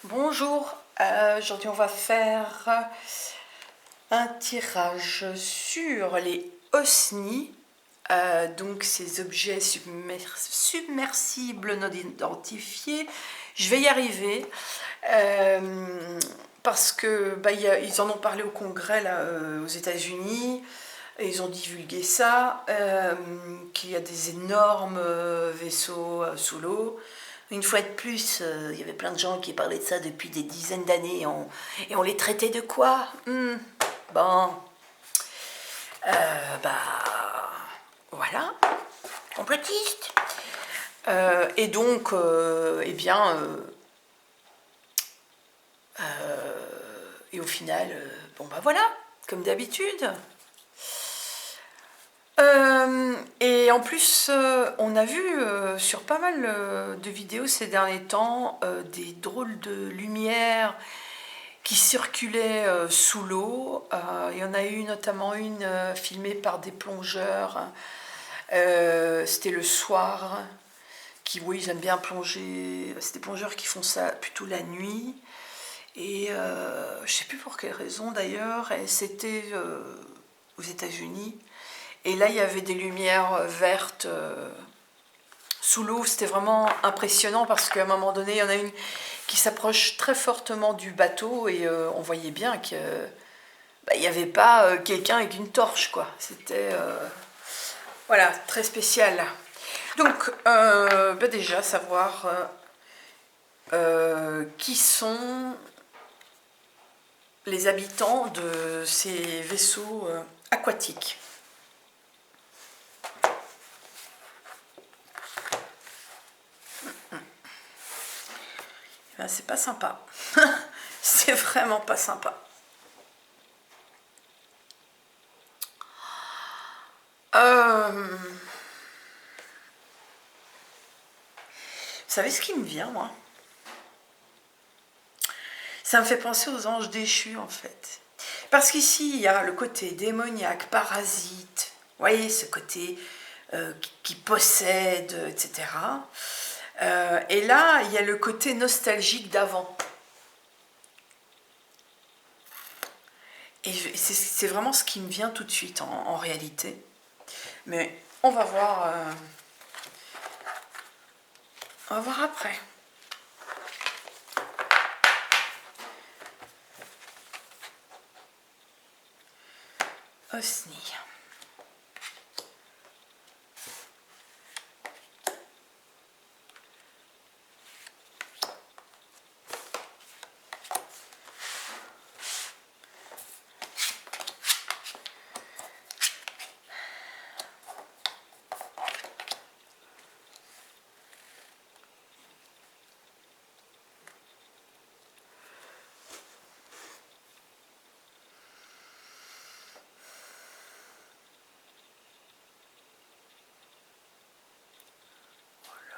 Bonjour, aujourd'hui on va faire un tirage sur les OSNI, donc ces objets submersibles non identifiés. Je vais y arriver parce que ils en ont parlé au Congrès là, aux États-Unis. Et ils ont divulgué ça, qu'il y a des énormes vaisseaux sous l'eau. Une fois de plus, il y avait plein de gens qui parlaient de ça depuis des dizaines d'années et on les traitait de quoi? Bon, voilà, complotiste. Et donc, et au final, voilà, comme d'habitude. Et en plus, on a vu sur pas mal de vidéos ces derniers temps des drôles de lumière qui circulaient sous l'eau. Il y en a eu notamment une filmée par des plongeurs. C'était le soir. Oui, ils aiment bien plonger. C'est des plongeurs qui font ça plutôt la nuit. Et je sais plus pour quelle raison d'ailleurs. Et c'était aux États-Unis. Et là, il y avait des lumières vertes sous l'eau. C'était vraiment impressionnant parce qu'à un moment donné, il y en a une qui s'approche très fortement du bateau et on voyait bien qu'il n'y avait pas quelqu'un avec une torche, quoi. C'était voilà, très spécial. Donc, déjà, savoir qui sont les habitants de ces vaisseaux aquatiques. Ben, c'est pas sympa. C'est vraiment pas sympa. Vous savez ce qui me vient, moi? Ça me fait penser aux anges déchus, en fait. Parce qu'ici, il y a le côté démoniaque, parasite, vous voyez, ce côté qui possède, etc. Et là, il y a le côté nostalgique d'avant. Et c'est vraiment ce qui me vient tout de suite, en réalité. Mais on va voir après. OSNI.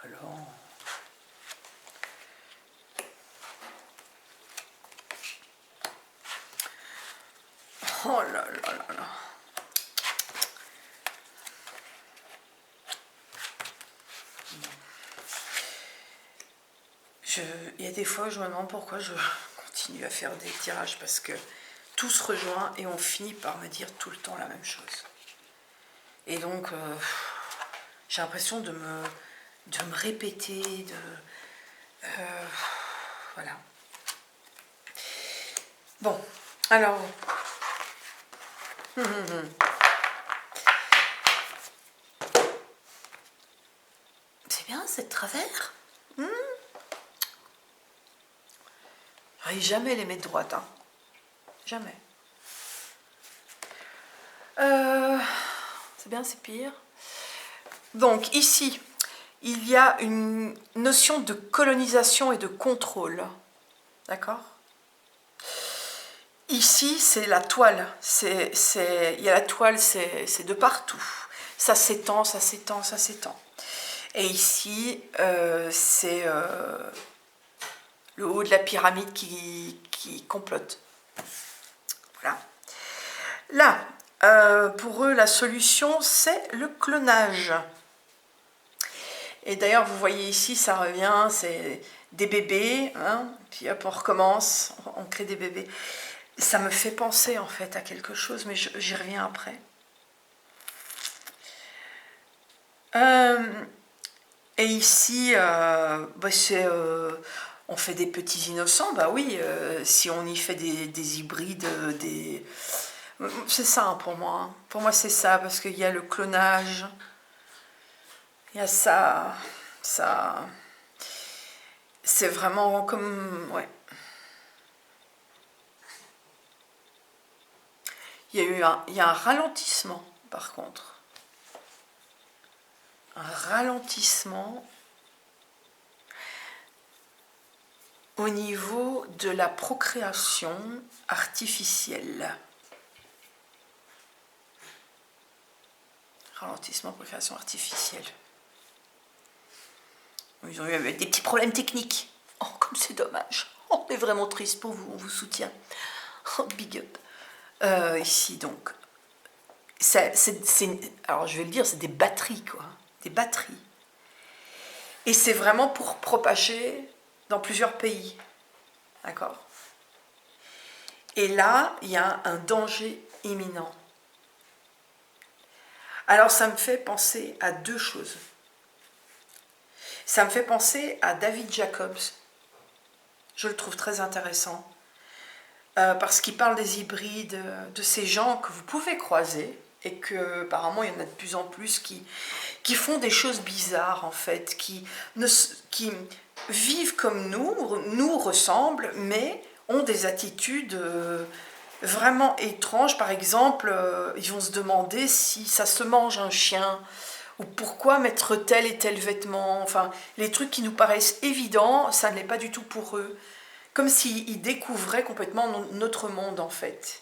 Alors... Oh là là là là. Il y a des fois, je me demande pourquoi je continue à faire des tirages, parce que tout se rejoint et on finit par me dire tout le temps la même chose. Et donc, j'ai l'impression de me répéter, voilà. Bon, alors... C'est bien, c'est de travers. J'arrive jamais à les mettre droite, hein. Jamais. C'est bien, c'est pire. Donc ici, il y a une notion de colonisation et de contrôle. D'accord? Ici, c'est la toile. Il y a la toile, c'est de partout. Ça s'étend, ça s'étend, ça s'étend. Et ici, c'est le haut de la pyramide qui complote. Voilà. Là, pour eux, la solution, c'est le clonage. Et d'ailleurs, vous voyez ici, ça revient, c'est des bébés, hein, puis hop, on recommence, on crée des bébés. Ça me fait penser en fait à quelque chose, mais j'y reviens après. Et ici, bah on fait des petits innocents, bah oui, si on y fait des hybrides, c'est ça hein, pour moi. Hein. Pour moi c'est ça, parce qu'il y a le clonage, il y a ça, c'est vraiment comme, ouais. Il y a un ralentissement par contre. Un ralentissement au niveau de la procréation artificielle. Ralentissement, procréation artificielle. Ils ont eu des petits problèmes techniques. Oh, comme c'est dommage. On est vraiment triste pour vous, on vous soutient. Oh, big up. Ici, donc, alors je vais le dire, c'est des batteries, quoi. Des batteries. Et c'est vraiment pour propager dans plusieurs pays. D'accord? Et là, il y a un danger imminent. Alors, ça me fait penser à deux choses. Ça me fait penser à David Jacobs. Je le trouve très intéressant. Parce qu'il parle des hybrides, de ces gens que vous pouvez croiser, et que apparemment il y en a de plus en plus qui font des choses bizarres en fait, qui vivent comme nous ressemblent, mais ont des attitudes vraiment étranges. Par exemple, ils vont se demander si ça se mange un chien, ou pourquoi mettre tel et tel vêtement. Enfin, les trucs qui nous paraissent évidents, ça ne l'est pas du tout pour eux. Comme s'ils découvraient complètement notre monde en fait.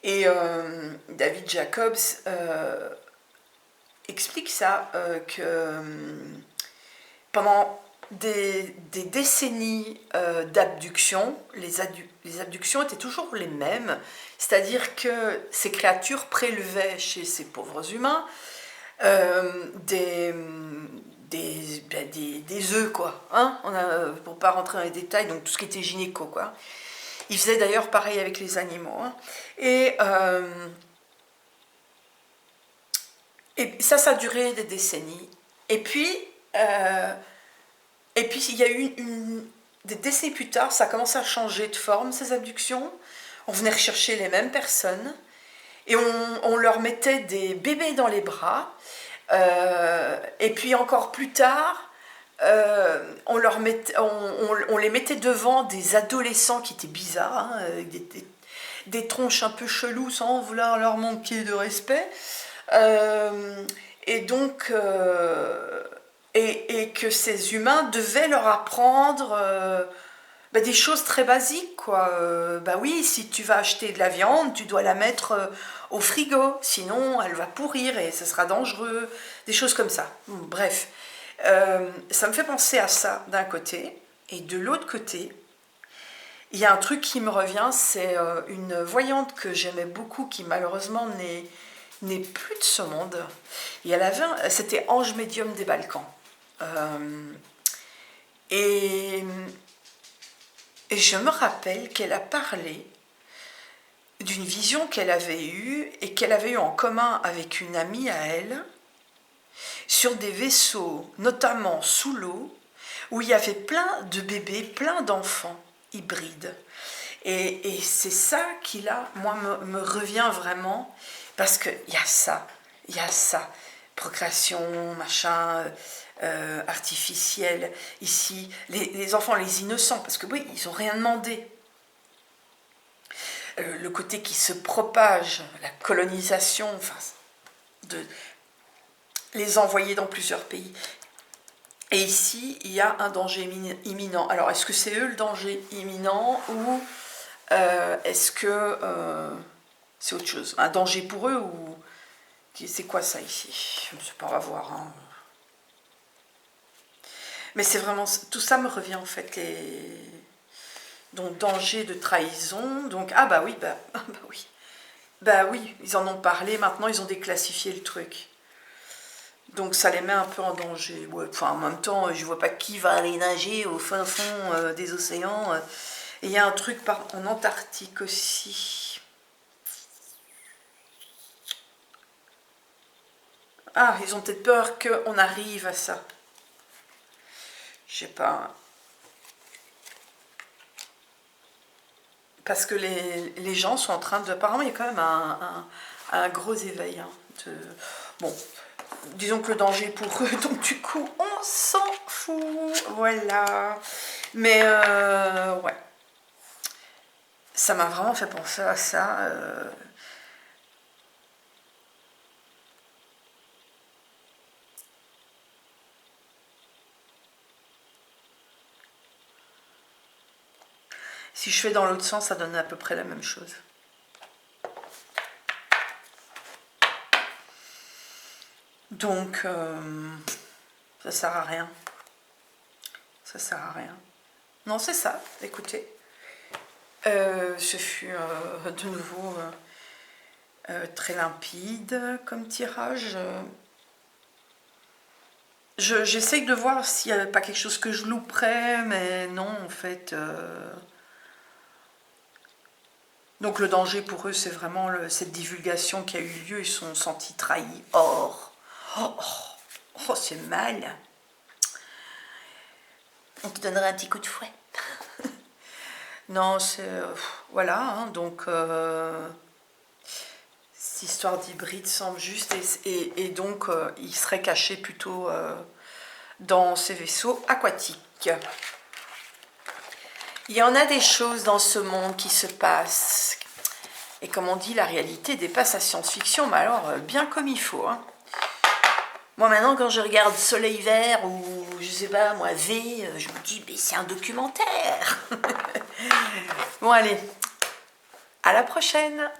Et David Jacobs explique ça, que pendant des décennies d'abduction, les abductions étaient toujours les mêmes, c'est-à-dire que ces créatures prélevaient chez ces pauvres humains des œufs, quoi, hein, pour pas rentrer dans les détails, donc tout ce qui était gynéco, quoi. Ils faisaient d'ailleurs pareil avec les animaux. Hein. Et ça a duré des décennies. Et puis il y a eu des décennies plus tard, ça a commencé à changer de forme, ces abductions. On venait rechercher les mêmes personnes et on leur mettait des bébés dans les bras. Et puis encore plus tard, on les mettait devant des adolescents qui étaient bizarres, hein, avec des tronches un peu cheloues sans vouloir leur manquer de respect. Et donc, et que ces humains devaient leur apprendre des choses très basiques, quoi. Bah oui, si tu vas acheter de la viande, tu dois la mettre au frigo, sinon elle va pourrir et ce sera dangereux, des choses comme ça. Bref, ça me fait penser à ça d'un côté, et de l'autre côté, il y a un truc qui me revient, c'est une voyante que j'aimais beaucoup, qui malheureusement n'est plus de ce monde. Et c'était Ange Médium des Balkans. Et je me rappelle qu'elle a parlé d'une vision qu'elle avait eue et qu'elle avait eue en commun avec une amie à elle, sur des vaisseaux, notamment sous l'eau, où il y avait plein de bébés, plein d'enfants hybrides. Et c'est ça qui, là, moi, me revient vraiment, parce qu'il y a ça, procréation, machin, artificielle, ici, les enfants, les innocents, parce que oui, ils n'ont rien demandé. Le côté qui se propage, la colonisation, enfin, de les envoyer dans plusieurs pays. Et ici, il y a un danger imminent. Alors, est-ce que c'est eux le danger imminent, ou est-ce que c'est autre chose? Un danger pour eux, ou c'est quoi ça ici? Je ne sais pas, on va voir. Hein. Mais c'est vraiment, tout ça me revient en fait, donc danger de trahison, donc bah oui, ils en ont parlé, maintenant ils ont déclassifié le truc. Donc ça les met un peu en danger. Ouais, enfin, en même temps, je vois pas qui va aller nager au fin fond des océans. Et il y a un truc en Antarctique aussi. Ah, ils ont peut-être peur qu'on arrive à ça. Je sais pas. Parce que les gens sont en train de... Apparemment, il y a quand même un gros éveil. Hein, bon, disons que le danger pour eux, donc du coup, on s'en fout. Voilà. Mais, ouais. Ça m'a vraiment fait penser à ça. Si je fais dans l'autre sens, ça donne à peu près la même chose. Donc, ça sert à rien. Ça sert à rien. Non, c'est ça, écoutez. Ce fut de nouveau très limpide comme tirage. J'essaye de voir s'il n'y avait pas quelque chose que je louperais, mais non, en fait. Donc le danger pour eux, c'est vraiment cette divulgation qui a eu lieu. Ils se sont sentis trahis. Oh, c'est mal. On te donnera un petit coup de fouet. Non, c'est... voilà, hein, donc... cette histoire d'hybride semble juste. Et donc, il serait caché plutôt dans ces vaisseaux aquatiques. Il y en a des choses dans ce monde qui se passent. Et comme on dit, la réalité dépasse la science-fiction, mais alors bien comme il faut. Hein. Moi maintenant, quand je regarde Soleil Vert ou je sais pas, moi V, je me dis, mais c'est un documentaire. Bon allez, à la prochaine.